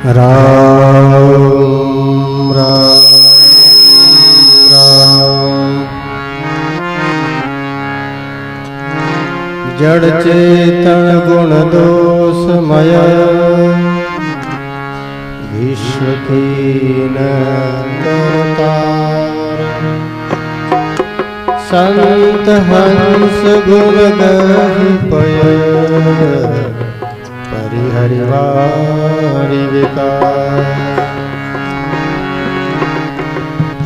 राम राम राम। जड़ चेतन गुण दोषमय विश्व कीन करतार। संत हंस गुण गहिपय परिहरिवारि विकार।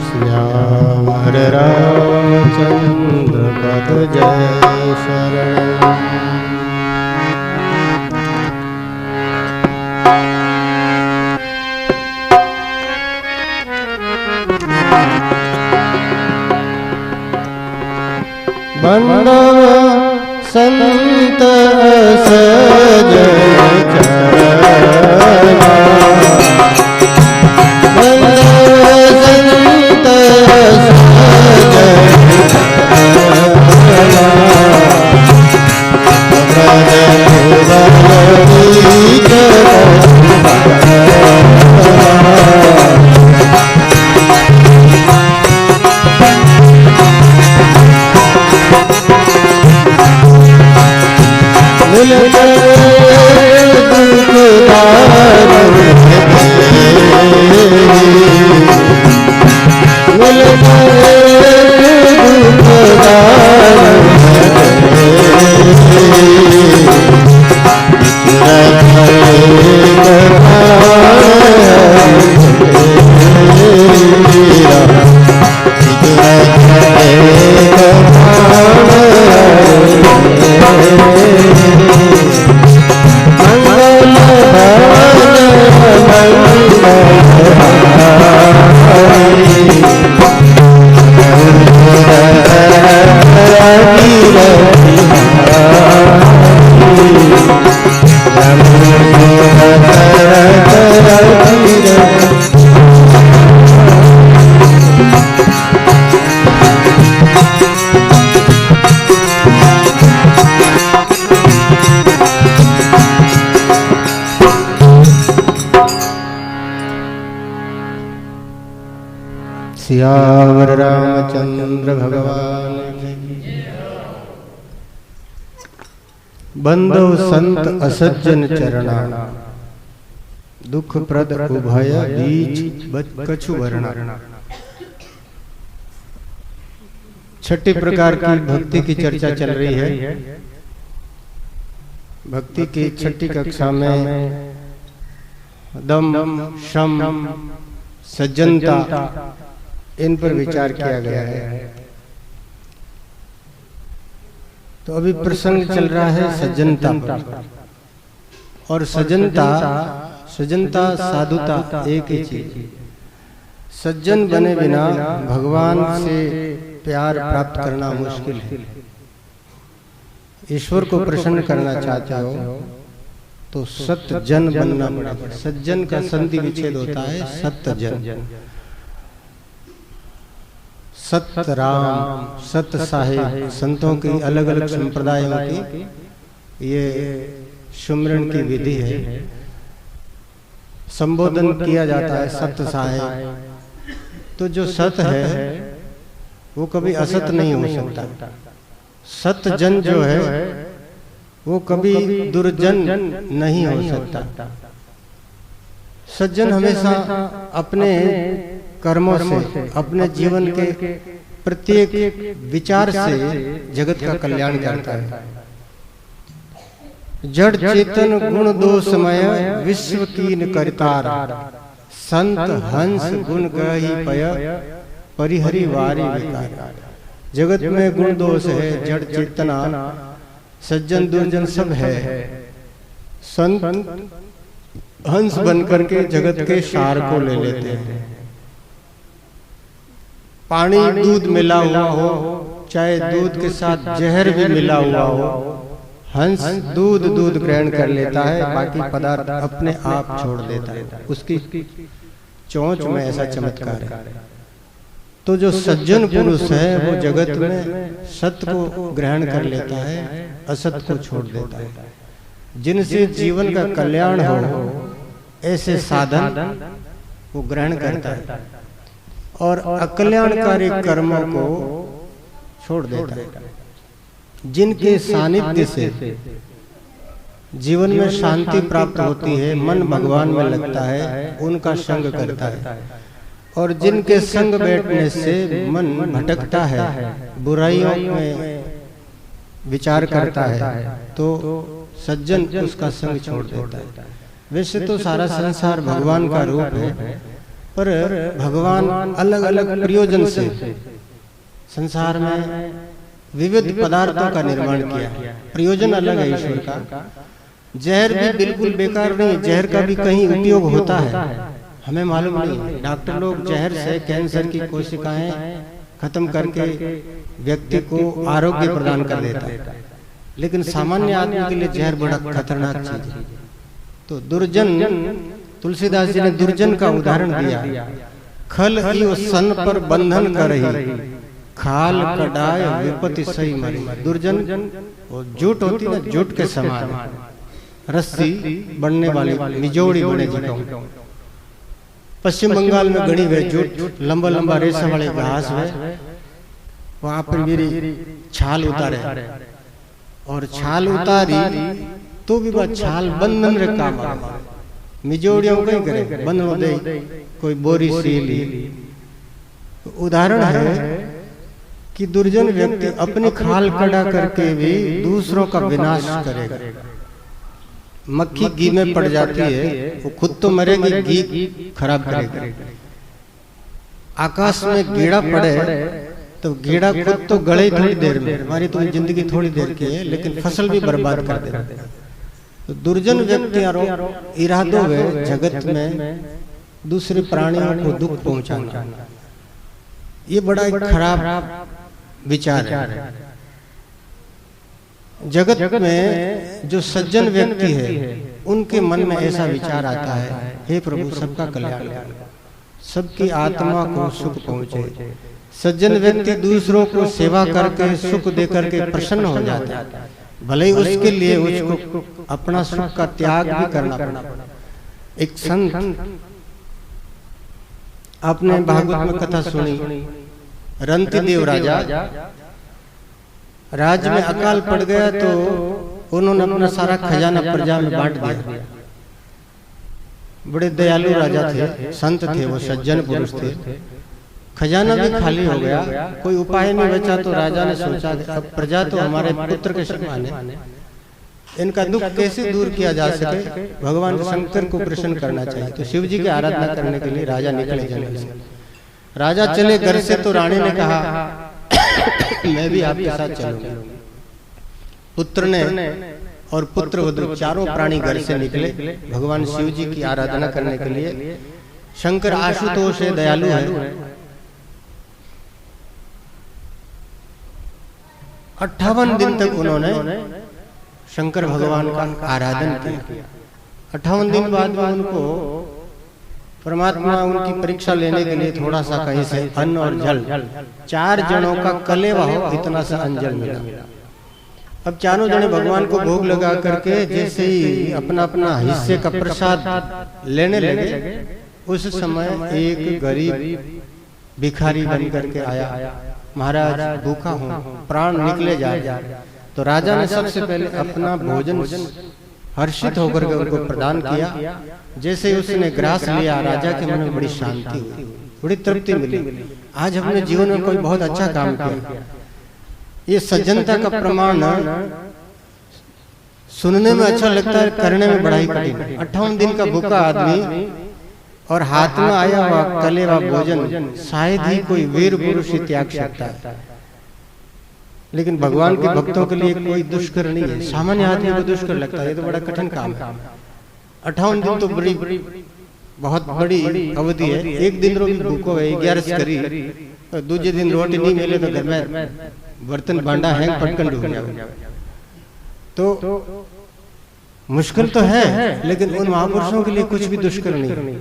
श्यामर रामचंद्र पद जय शरण। बंदव संत सजन चरणा। बंदव संत सजन चरणा। सियावर रामचंद्र भगवान की। बंदव संत असज्जन चरणा। दुख प्रद उभय बीच कछु वर्णा। छठी प्रकार की भक्ति की चर्चा चल रही है। भक्ति की छठी कक्षा में दम, शम, सज्जनता इन पर विचार किया गया है। तो अभी प्रसंग चल रहा है सज्जनता पर। और सज्जनता साधुता एक ही चीज। सज्जन बने बिना भगवान से प्यार प्राप्त करना मुश्किल है। ईश्वर को प्रसन्न करना चाहते हो तो सत्य जन बनना पड़ेगा। सज्जन का संधि विच्छेद होता है सत्य जन। सत्य राम, सत्य साहिब, संतों की अलग अलग संप्रदायों की ये सुमिरन की विधि है। संबोधन किया जाता है सत्य साहिब। तो जो सत्य है वो कभी असत नहीं हो सकता। सत्य जन जो है वो कभी दुर्जन नहीं हो सकता। सज्जन हमेशा अपने कर्मों से, अपने जीवन के प्रत्येक विचार से जगत का कल्याण करता है। जड़ चेतन गुण दोषमय विश्व कीन करतार। संत हंस गुण गहिपय परिहरिवारि विकार। जगत में गुण दोष है, जड़ चेतना, सज्जन दुर्जन सब है। संत हंस बनकर के जगत के सार को ले लेते हैं। पानी दूध मिला हुआ हो, चाहे दूध के साथ जहर भी मिला हुआ हो, हंस दूध ग्रहण कर लेता है, बाकी पदार्थ अपने आप छोड़ देता है। उसकी चोंच में ऐसा चमत्कार है। तो जो सज्जन पुरुष है वो जगत में सत्य को ग्रहण कर लेता है, असत्य को छोड़ देता है। जिनसे जीवन का कल्याण हो ऐसे साधन वो ग्रहण करता है और अकल्याणकारी कर्मों को छोड़ देता है। जिनके सानिध्य से जीवन में शांति प्राप्त होती है, मन भगवान में लगता है, उनका संग करता है। और जिनके संग बैठने से मन भटकता है, बुराइयों में विचार करता है, तो सज्जन उसका संग छोड़ देता है। वैसे तो सारा संसार भगवान का रूप है, पर भगवान अलग अलग प्रयोजन से संसार में विविध पदार्थों का निर्माण किया। प्रयोजन अलग है ईश्वर का। जहर भी बिल्कुल बेकार नहीं है, जहर का भी कहीं उपयोग होता है, हमें मालूम नहीं। डॉक्टर लोग जहर से कैंसर की कोशिकाएं खत्म करके व्यक्ति को आरोग्य प्रदान कर देता है, लेकिन सामान्य आदमी के लिए जहर बड़ा खतरनाक चीज है। तो दुर्जन, तुलसीदास जी ने दुर्जन का उदाहरण दिया। खल इव सन पर बंधन करही, खाल कडाय विपत्ति सही मरी। दुर्जन वो जूट होती ना, जूट के समान रस्सी बनने वाली निजोड़ी बने जिको। पश्चिम बंगाल में गणी हुए जूट, लंबा लंबा रेशम वाले घास है, वहां पर मेरी छाल उतारे और छाल उतारी तो भी वह छाल बंधन रे काम निजोड़ियों कहीं करे बंद हो दे, कोई बोरी सीली। उदाहरण है कि दुर्जन व्यक्ति अपनी खाल कड़ा करके भी दूसरों का विनाश करेगा। मक्खी घी में पड़ जाती है, वो खुद तो मरेगी, घी खराब करेगी। आकाश में कीड़ा पड़े तो कीड़ा खुद तो गड़े थोड़ी देर में, हमारी तो जिंदगी थोड़ी देर की है, लेकिन फसल भी बर्बाद कर देता है। तो दुर्जन व्यक्ति इरादों में जगत में दूसरे प्राणियों को दुख पहुंचाना, ये बड़ा एक खराब विचार है। जगत में जो सज्जन व्यक्ति है, उनके मन में ऐसा विचार आता है, हे प्रभु सबका कल्याण, सबकी आत्मा को सुख पहुंचे। सज्जन व्यक्ति दूसरों को सेवा करके सुख दे करके प्रसन्न हो जाता है, भले ही उसके लिए उसको अपना सुख का त्याग भी करना पड़ा। एक संत, आपने भागवत में कथा सुनी, रंतिदेव राजा, राज्य में अकाल पड़ गया तो उन्होंने अपना सारा खजाना प्रजा में बांट दिया। बड़े दयालु राजा थे, संत थे, वो सज्जन पुरुष थे। खजाना भी खाली हो गया, कोई उपाय नहीं बचा, तो राजा ने सोचा अब प्रजा तो हमारे पुत्र के समान है, इनका दुख कैसे दूर किया जा सके, भगवान शंकर को प्रसन्न करना चाहिए। तो शिव जी की आराधना करने के लिए राजा निकले जंगल से। राजा चले घर से तो रानी ने कहा मैं भी आपके साथ चलूंगा। पुत्र ने और पुत्र वधू चारों प्राणी घर से निकले भगवान शिव जी की आराधना करने के लिए। शंकर आशुतोष है, दयालु है। 58 दिन तक उन्होंने शंकर भगवान का आराधन किया। 58 दिन बाद में उनको परमात्मा उनकी परीक्षा लेने के लिए थोड़ा सा कहीं से अन्न और जल, 4 जनों का कलेवा हो इतना सा अन्न जल मिला। अब चारों जने भगवान को भोग लगा करके जैसे ही अपना अपना हिस्से का प्रसाद लेने लगे, उस समय एक गरीब भिखारी बन करके आया, महाराज भूखा हूँ, प्राण निकले जा रहे। तो राजा ने सबसे पहले अपना भोजन हर्षित होकर के उनको प्रदान किया। जैसे ही उसने ग्रास लिया, राजा के मन में बड़ी शांति हुई, बड़ी तृप्ति मिली। आज हमने जीवन में कोई बहुत अच्छा काम किया। ये सज्जनता का प्रमाण सुनने में अच्छा लगता है, करने में बड़ा ही कठिन है। 58 दिन का भूखा आदमी और हाथ में आया हुआ कलेवा भोजन शायद ही कोई वीर पुरुष ही त्याग सकता है, लेकिन भगवान के भक्तों के लिए कोई दुष्कर नहीं है। सामान्य आदमी को दुष्कर लगता है, ये तो बड़ा कठिन काम है। 58 दिन तो बड़ी बहुत बड़ी अवधि है। एक दिन रो भी भूखो है, 11 करी, दूसरे दिन रोटी नहीं मिले तो घर में बर्तन भांडा है पटकन डूब जाए। तो मुश्किल तो है, लेकिन उन महापुरुषों के लिए कुछ भी दुष्कर नहीं।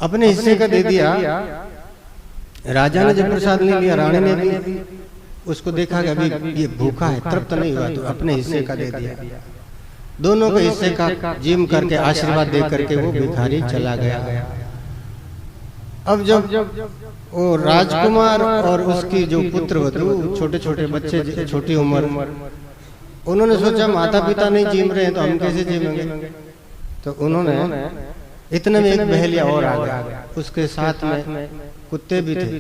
अपने हिस्से का दे दिया। राजा ने जब प्रसाद नहीं लिया, रानी ने भी उसको देखा कि अभी ये भूखा है, तृप्त नहीं हुआ, तो अपने हिस्से का दे दिया। दोनों के हिस्से का जिम करके आशीर्वाद दे करके वो भिखारी चला गया। अब जब वो राजकुमार और उसकी जो पुत्र वधू, छोटे छोटे बच्चे, छोटी उम्र, उन्होंने सोचा माता पिता नहीं जिम रहे हैं तो हम कैसे जिमेंगे। तो उन्होंने इतने में एक बहेलिया और आ गया, उसके साथ में कुत्ते भी थे।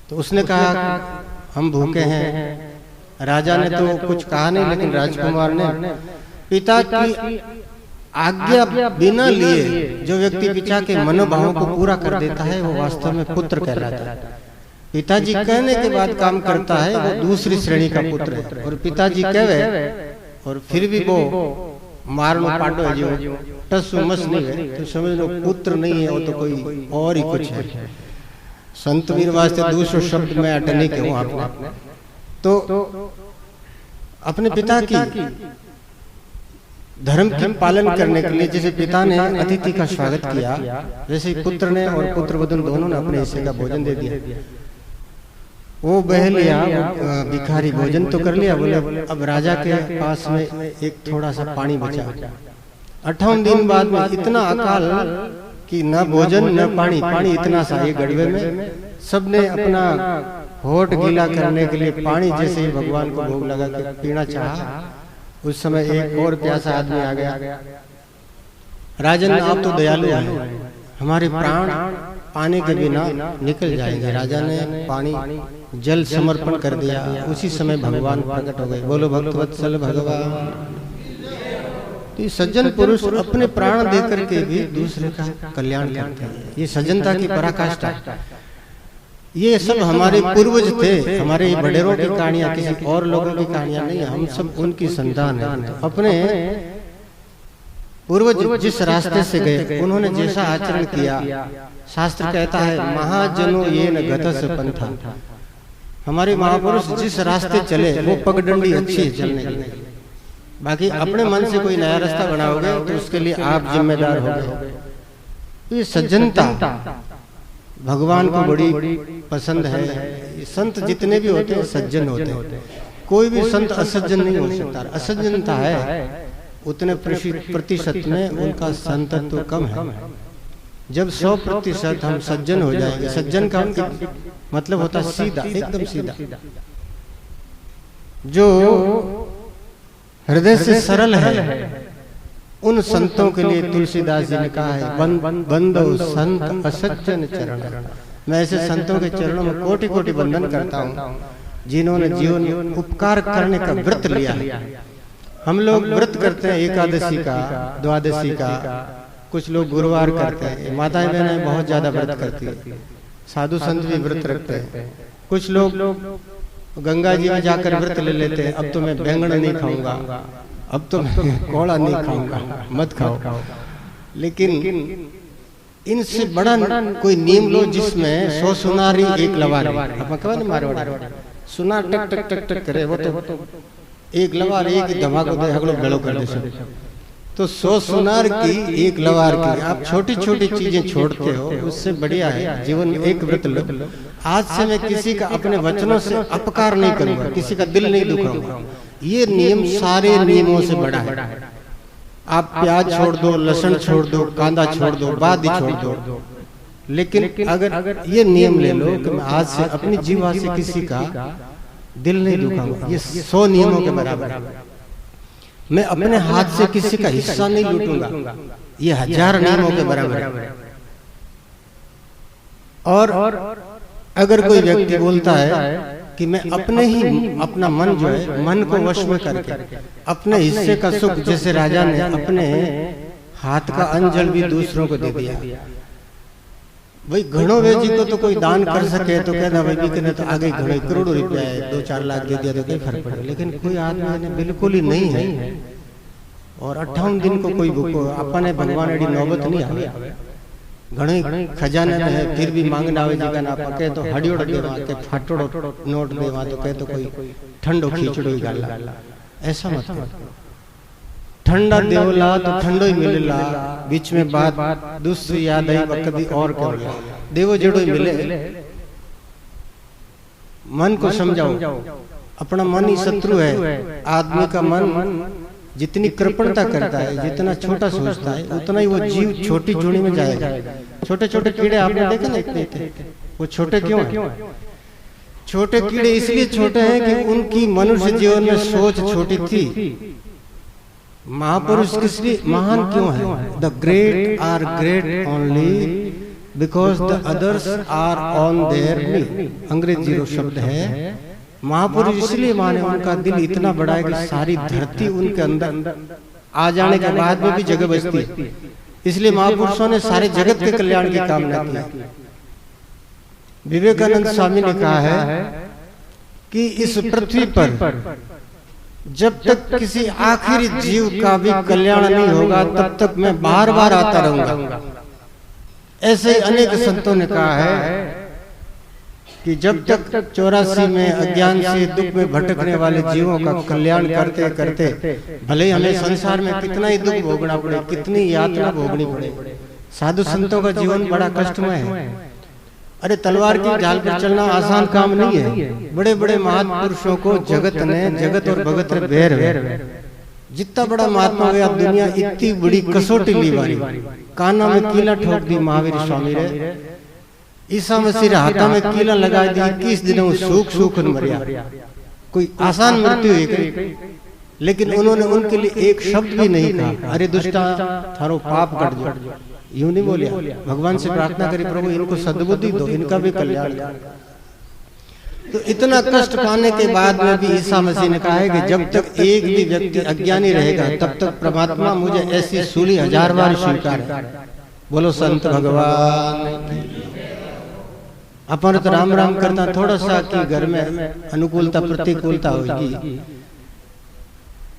तो उसने कहा हम भूखे हैं। राजा ने तो कुछ कहा नहीं, लेकिन राजकुमार ने पिता की आज्ञा बिना लिए जो व्यक्ति पिता के मनोभावों को पूरा कर देता है वो वास्तव में पुत्र कहलाता है। पिताजी कहने के बाद काम करता है वो दूसरी श्रेणी का पुत्र है। और पिताजी कहे और फिर भी वो मारनो पाटो है जो टसु मस नहीं है तो समझ लो पुत्र नहीं है, वो तो कोई और ही कुछ है। संत वीर वास्ते दूसरे शब्द में अटने के वहां आपने तो अपने पिता की धर्म के पालन करने के लिए जैसे पिता ने अतिथि का स्वागत किया, वैसे ही पुत्र ने और पुत्र वधू दोनों ने अपने हिस्से का भोजन दे दिया। वो बहेलिया भिखारी भोजन तो कर लिया, बोले अब राजा के पास में एक थोड़ा सा पानी बचा। 58 दिन बाद में इतना अकाल कि न भोजन न पानी, पानी इतना सा एक गड़वे में। सबने अपना होठ गीला करने के लिए पानी जैसे ही भगवान को भोग लगा के पीना चाहा, उस समय एक और प्यासा आदमी आ गया। राजन आप तो दयालु हैं, हमारे प्राण पानी के बिना निकल जाएंगे। राजा ने पानी जल समर्पण कर दिया। उसी समय भगवान प्रकट हो गए। बोलो भक्तवत्सल भगवान। तो सज्जन पुरुष अपने प्राण देकर के भी दूसरे का कल्याण करते हैं। ये सज्जनता की पराकाष्ठा। ये सब हमारे पूर्वज थे, हमारे बड़ेरों की कहानियां, किसी और लोगों की कहानियां नहीं है। हम सब उनकी संतान है। अपने पूर्वज जिस रास्ते से गए, उन्होंने जैसा आचरण किया, शास्त्र कहता है महाजनो ये न गतस पंथा। हमारे महापुरुष जिस रास्ते चले वो पगडंडी अच्छी है चलने के लिए। बाकी अपने मन से कोई नया रास्ता बनाओगे तो उसके लिए आप जिम्मेदार होगे। ये सज्जनता भगवान को बड़ी पसंद है। संत जितने भी होते हैं सज्जन होते हैं, कोई भी संत असज्जन नहीं हो सकता। असज्जनता है उतने प्रतिशत में उनका संतत्व कम है। जब 100% हम सज्जन हो जाएंगे, सज्जन का मतलब होता है सीधा, एकदम सीधा, जो हृदय से सरल है। उन संतों के लिए तुलसीदास जी ने कहा है बंदो संत असज्जन चरण। मैं ऐसे संतों के चरणों में कोटि कोटि वंदन करता हूँ जिन्होंने जीवन में उपकार करने का व्रत लिया है। हम लोग व्रत करते हैं एकादशी का, द्वादशी का, कुछ लोग गुरुवार करते हैं। माताएं बहनें बहुत ज्यादा व्रत करती है। साधु संत भी व्रत रखते हैं। कुछ लोग गंगा जी में जाकर व्रत ले लेते हैं। अब तो मैं बैंगन नहीं खाऊंगा, अब तो मैं कोड़ा नहीं खाऊंगा, मत खाओ। लेकिन इनसे बड़ा कोई नियम लो जिसमें 100 सुनारी एक लवारी। मारवाड़ी सुनार टक टक टक टक करे, वो तो एक लवार एक धमाको दे हगलो गलो कर दे। तो 100 सुनार की एक लवार की आप छोटी छोटी चीजें छोड़ते हो, उससे बढ़िया है जीवन में एक व्रत लो। आज से मैं किसी का अपने वचनों से अपकार नहीं करूंगा, किसी का दिल नहीं दुखाऊंगा। ये नियम सारे नियमों से बड़ा है। आप प्याज छोड़ दो, लहसुन छोड़ दो, कांदा छोड़ दो, बादी छोड़ दो, लेकिन अगर ये नियम ले लो कि मैं आज से अपनी जीवा से किसी का दिल नहीं दुखाऊंगा, ये 100 नियमों के बराबर है। मैं अपने हाथ से किसी का हिस्सा नहीं लूटूंगा, ये 1000 नियमों के बराबर है। और अगर कोई व्यक्ति बोलता है कि मैं अपने ही अपना मन जो है, मन को वश में करके अपने हिस्से का सुख, जैसे राजा ने अपने हाथ का अंजल भी दूसरों को दे दिया। भाई घणो वे जी को तो कोई दान कर सके तो कहना भाई भी कहने तो आगे घड़े करोड़ों रुपया है, 2-4 लाख दे दिया तो क्या फर्क पड़ेगा। लेकिन कोई आदमी ने बिल्कुल ही नहीं है। और 58 दिन को कोई भूखो अपने भगवान एडी नौबत नहीं आवे। घणे खजाने में है फिर भी मांगना आवे जी का ना पके तो हडियोड़ देवा के फाटोड़ो नोट देवा तो कहे तो कोई ठंडो खींचड़ो ही गाला। ऐसा मत करो। ठंडा देवला तो ठंडो ही मिलेला। बीच में बात दूसरी याद आई कभी और करो, देवो जेड़ो ही मिले। मन को समझाओ अपना मन ही शत्रु है। आदमी का मन जितनी कृपणता करता है, जितना छोटा सोचता है, उतना ही वो जीव छोटी जोड़ी में जाएगा। छोटे छोटे कीड़े आपने देखे ना, इतने थे, वो छोटे क्यों हैं? छोटे कीड़े इसलिए छोटे हैं कि उनकी मनुष्य जीवन में सोच छोटी थी। महापुरुष किसलिए महान क्यों है? The great are great only because the others are on their knee. अंग्रेजी जो शब्द है, महापुरुष इसलिए माने उनका दिल इतना बड़ा है कि सारी धरती उनके अंदर आ जाने के बाद में भी जगह बचती है। इसलिए महापुरुषों ने सारे जगत के कल्याण की कामना की। विवेकानंद स्वामी ने कहा है कि इस पृथ्वी पर जब तक किसी आखिरी जीव का भी कल्याण नहीं होगा तब तक मैं बार बार आता रहूंगा। ऐसे ही अनेक संतों ने कहा है कि जब तक 84 में अज्ञान से दुख में भटकने वाले जीवों का कल्याण करते करते, भले ही हमें संसार में कितना ही दुख भोगना पड़े, कितनी यातना भोगनी पड़े, साधु संतों का जीवन बड़ा कष्टमय है। अरे तलवार की ढाल पर चलना आसान काम नहीं है। बड़े बड़े महापुरुषों को जगत और भगत ने बेर जितना बड़ा महात्मा गया दुनिया इतनी बड़ी कसौटी ली बारी। काना में कीला ठोक दी महावीर स्वामी रे, ईसा मसीह हाथा में कीला लगा दी, 21 दिनों सूख सूख मरिया। कोई आसान मृत्यु है, लेकिन उन्होंने उनके लिए एक शब्द भी नहीं कहा, अरे दुष्टा थारो पाप कट जाओ, यूं नहीं बोलिया। भगवान से प्रार्थना करी, प्रभु इनको सद्बुद्धि दो, इनका भी कल्याण कर। तो इतना कष्ट पाने के बाद में भी ईसा मसीह ने कहा है कि जब तक एक भी व्यक्ति अज्ञानी रहेगा तब तक परमात्मा मुझे ऐसी सूली 1000 बार स्वीकार है। बोलो संत भगवान। अपन तो राम राम करना, थोड़ा सा कि घर में अनुकूलता प्रतिकूलता होगी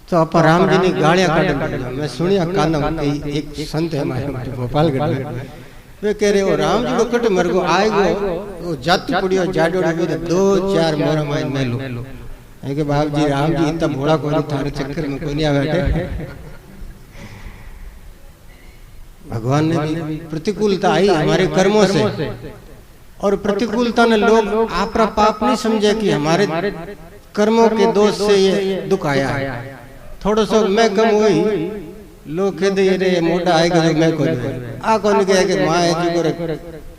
तो आप राम जी ने गालियां काट। मैं सुनिया कानम एक संत है हमारे भोपालगढ़ में, वे कह रहे हो राम जी को कट मर गो आएगो वो जाति पुड़ियो जाडोड़ी भी 2-4 मोरा माइन मेलो है कि बाप जी राम जी इतना भोला कोई थारे चक्कर में कोई नहीं आ बैठे। भगवान ने भी प्रतिकूलता आई हमारे कर्मों से, और प्रतिकूलता ने लोग आपरा पाप नहीं समझे कि हमारे कर्मों के दोष से ये दुख आया है। थोड़ा सा मैं कम हुई, लोग कहते रे मोटा आएगा जो मैं कोई आ कौन कहे कि माँ है जो करे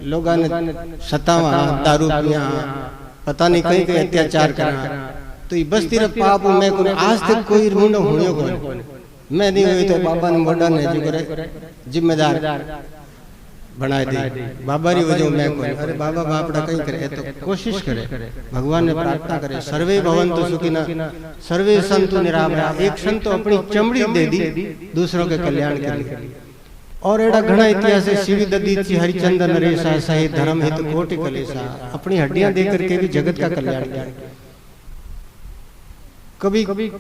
लोगों ने सतावा दारू पिया पता नहीं कहीं कहीं अत्याचार करा, तो ये बस तेरा पाप मैं को आज तक कोई मुंडा हुई को मैं नहीं हुई तो बाबा ने मोटा ने जो करे जिम्मेदार बनाए दे बाबा री वजह मैं कोई। अरे बाबा बापड़ा कहीं करे तो कोशिश करे, भगवान ने प्रार्थना करे सर्वे भवन्तु सुखिनः सर्वे सन्तु निरामयाः। एक संत तो अपनी चमड़ी दे दी दूसरों के कल्याण के लिए। और एड़ा घना इतिहास है, शिवी ददीची हरिचंदन नरेशा सहे धर्म हित कोटि कलेशा। अपनी हड्डियां दे करके भी जगत का कल्याण किया। कभी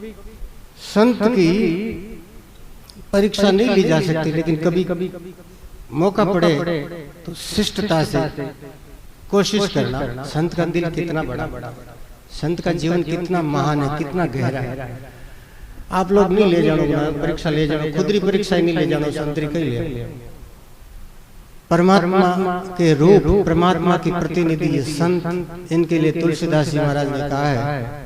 संत की परीक्षा नहीं ली जा सकती, लेकिन कभी मौका पड़े तो शिष्टता से कोशिश करना। संत का दिल कितना बड़ा, संत का जीवन कितना महान है, कितना गहरा है। आप लोग नहीं ले जानो परीक्षा, ले जानो खुदरी परीक्षा ही नहीं ले जानो, संतरी कहीं ले। परमात्मा के रूप, परमात्मा की प्रतिनिधि ये संत, इनके लिए तुलसीदास जी महाराज ने कहा है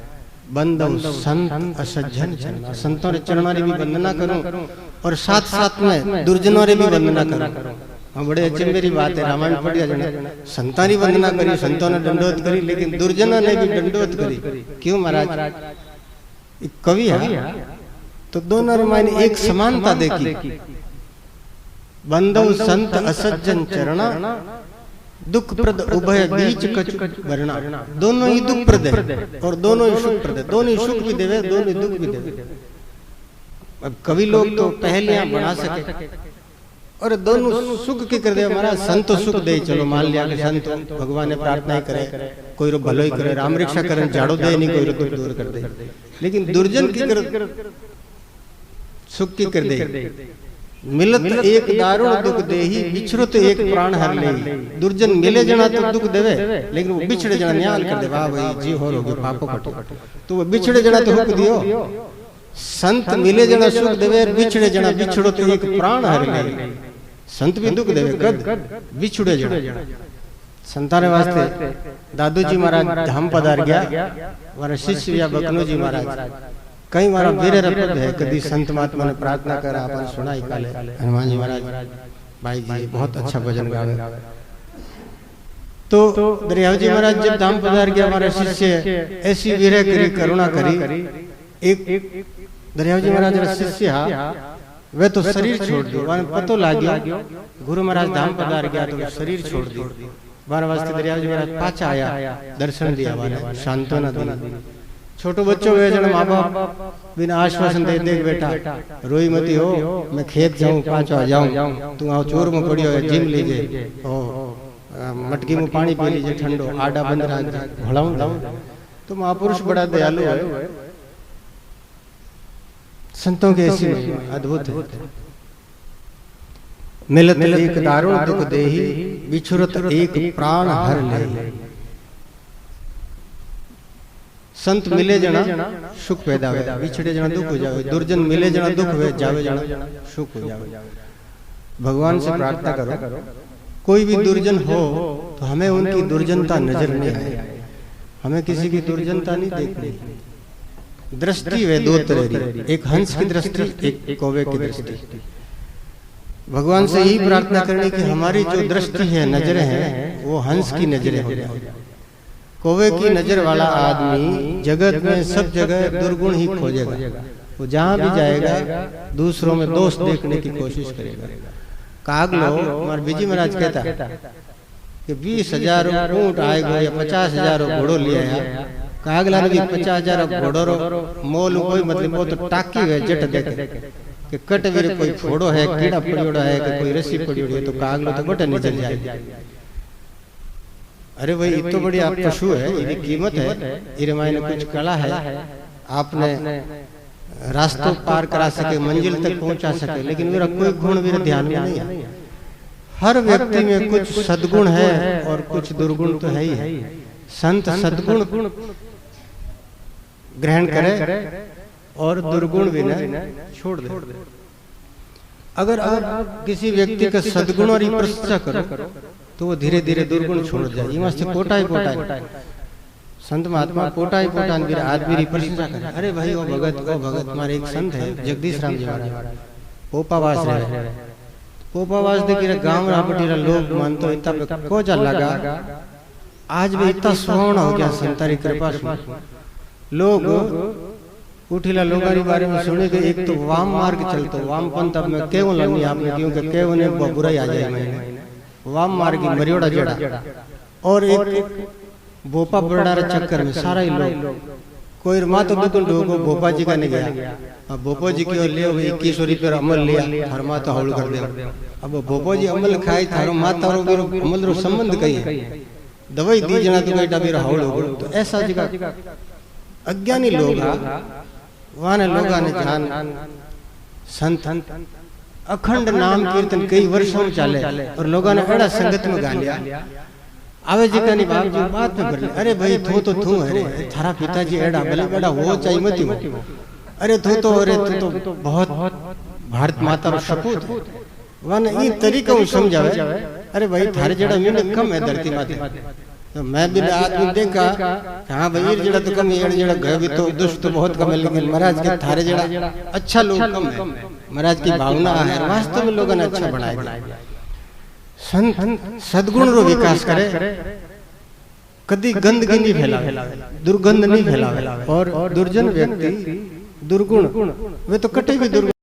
बंदो संत असज्जन चरणा। संतों रे चरणों री भी वंदना करूं और साथ साथ में दुर्जनों रे भी वंदना करूं। हाँ बड़े अच्छे मेरी बात है, रामायण पढ़िया जने संतां री वंदना करी, संतों ने दंडोत करी, लेकिन दुर्जनों ने भी दंडोत करी। क्यों महाराज? कवि है तो दोनों रे मायने एक समानता देखी। बंदो संत असज्जन चरणा दुख प्रद उभय बीच कछु वरना। दोनों ही दुख प्रद है और दोनों ही सुख प्रद है, दोनों ही सुख भी देवे दोनों ही दुख भी देवे। अब कवि लोग तो पहलियां बना सके और दोनों सुख की कर दे। हमारा संत सुख दे, चलो मान लिया कि संत भगवान ने प्रार्थना ही करे, कोई रो भलो ही करे, राम रक्षा करे, झाड़ो दे नहीं, कोई रो दुख दूर कर दे। लेकिन दुर्जन की कर सुख की कर दे। मिलत एक दारुण दुख देही, बिछड़ो तो एक प्राण हर ले। दुर्जन मिले जना तो दुख देवे, लेकिन वो बिछड़े जना न्याल कर दे। वाह भाई जी हो गए पापो कटो, तो वो बिछड़े जना तो हुक दियो। संत मिले जना सुख देवे, बिछड़े जना बिछड़ो तो एक प्राण हर ले। संत भी दुख देवे कद बिछड़े जना। संताने वास्ते दादू जी महाराज धाम पधार गया, मारा शिष्य या बकनो जी महाराज कई मारा वीर रपद है कदी संत महात्मा ने प्रार्थना कर आपन सुनाई काले हनुमान जी महाराज भाई जी बहुत अच्छा भजन गावे। तो दरियाव जी महाराज जब धाम पधार गया, हमारा शिष्य ऐसी वीर करी करुणा करी, एक दरियाव जी महाराज रा शिष्य वे तो शरीर छोड़ दियो, वन पतो लाग्यो गुरु महाराज धाम पधार गया तो शरीर छोड़ दियो। बार वास्ते दरियाव जी महाराज पाछा आया, दर्शन दिया, वाले सांत्वना दी। छोटो बच्चों वे जन माँ बाप बिना आश्वासन दे देख बेटा रोई मती हो, मैं खेत जाऊं पाछो आ जाऊं, तू आओ चोर में पड़ियो है जिम लीजे ओ मटकी में पानी पी लीजिए ठंडो, आडा बंद राख भलाऊं लाऊं। तो महापुरुष बड़ा दयालु है, संतों के ऐसी अद्भुत है। मिलत एक दारुण दुख देही, बिछुरत एक प्राण हर ले। संत मिले जना सुख पैदा हुए, बिछड़े जना दुख हो जावे, दुर्जन मिले जना दुख हुए जावे जना सुख हो जावे। भगवान से प्रार्थना करो कोई भी दुर्जन हो तो हमें उनकी दुर्जनता नजर नहीं आए, हमें किसी की दुर्जनता नहीं देखनी। दृष्टि वे दो तरह की, एक हंस की दृष्टि, एक कौवे की दृष्टि। भगवान से यही प्रार्थना करनी कि हमारी जो दृष्टि है, नजरें हैं, वो हंस की नजरें हो जाए। कौवे की नजर वाला आदमी जगत में सब जगह दुर्गुण ही खोजेगा, वो जहां भी जाएगा दूसरों में दोष देखने की कोशिश करेगा। कागलो हमारे बीजी महाराज कहता कि 20,000 ऊंट आएगा या 50,000 घोड़ो ले आया, कागला ने भी 50,000 घोड़ो मोल कोई मतलब वो तो टाकी है जट देखे कि कट वीर कोई फोड़ो है, कीड़ा पड़ियोड़ा है कि कोई रस्सी पड़ी है, तो कागलो तो बटन निकल जाए। अरे भाई इतो बड़ी आप पशु है, इसकी कीमत है, इरे मायने कुछ कला है, आपने रास्तों पार करा सके, मंजिल तक पहुंचा सके, लेकिन मेरा कोई गुण मेरे ध्यान में नहीं है। हर व्यक्ति में कुछ सद्गुण है और कुछ दुर्गुण तो है ही है। संत सद्गुण ग्रहण करे और दुर्गुण भी न छोड़ दे। अगर आप किसी व्यक्ति का सद्गुण और प्रशंसा करो तो वो धीरे धीरे दुर्गुण छोड़ जाए। ये मस्त पोटाई संत महात्मा पोटाई पोटान आदमी की प्रशंसा करे, अरे भाई वो भगत हमारे एक संत है जगदीश राम जी महाराज पोपावास रहे, पोपावास देखिए गांव रापटीरा लोग मानतो इतना पे को जा लगा, आज भी इतना सुहावना हो गया संतारी कृपा से। लोग उठीला लोगारी बारे में सुने के एक तो वाम मार्ग चलतो, वाम पंथ अब मैं केवल लनी आपने क्योंकि केवल ने बुराई आ जाए, मैंने वाम मार्ग की मरियोड़ा जड़ा और एक भोपा बड़ा चक्कर में सारा ही लोग कोई माता दुकान डोगो भोपा जी का नहीं गया, अब भोपा जी की ले 21 रुपये अमल लिया, हर माता हौल कर दे। अब भोपा जी अमल खाई थारो माता अमल रो संबंध कही है, दवाई दी जना तो कहीं डबी हौल हो। तो ऐसा जगह अज्ञानी लोग वहां लोगा ने जान संत अखंड नाम कीर्तन कई वर्षों चले और लोगों ने बड़ा संगत में गा लिया, आवे जी का बाप जी बात में कर, अरे भाई थू अरे थारा पिताजी एड़ा भले बड़ा वो चाहिए मती, अरे थू तो बहुत भारत माता रो सपूत वन ई तरीका समझावे, अरे भाई थारे जड़ा मीन कम है धरती माते। तो मैं भी आदमी देखा हाँ भाई जड़ा तो कम है, जड़ा घर भी तो दुष्ट तो बहुत कम है, लेकिन महाराज के थारे जड़ा अच्छा लोग कम है, महाराज की भावना है, वास्तव में लोगों ने अच्छा बनाया। संत सद्गुण रो विकास करे, कदी गंदगी नहीं फैलावे, दुर्गंध नहीं फैलावे, और दुर्जन व्यक्ति दुर्गुण वे तो कटे भी दुर्गुण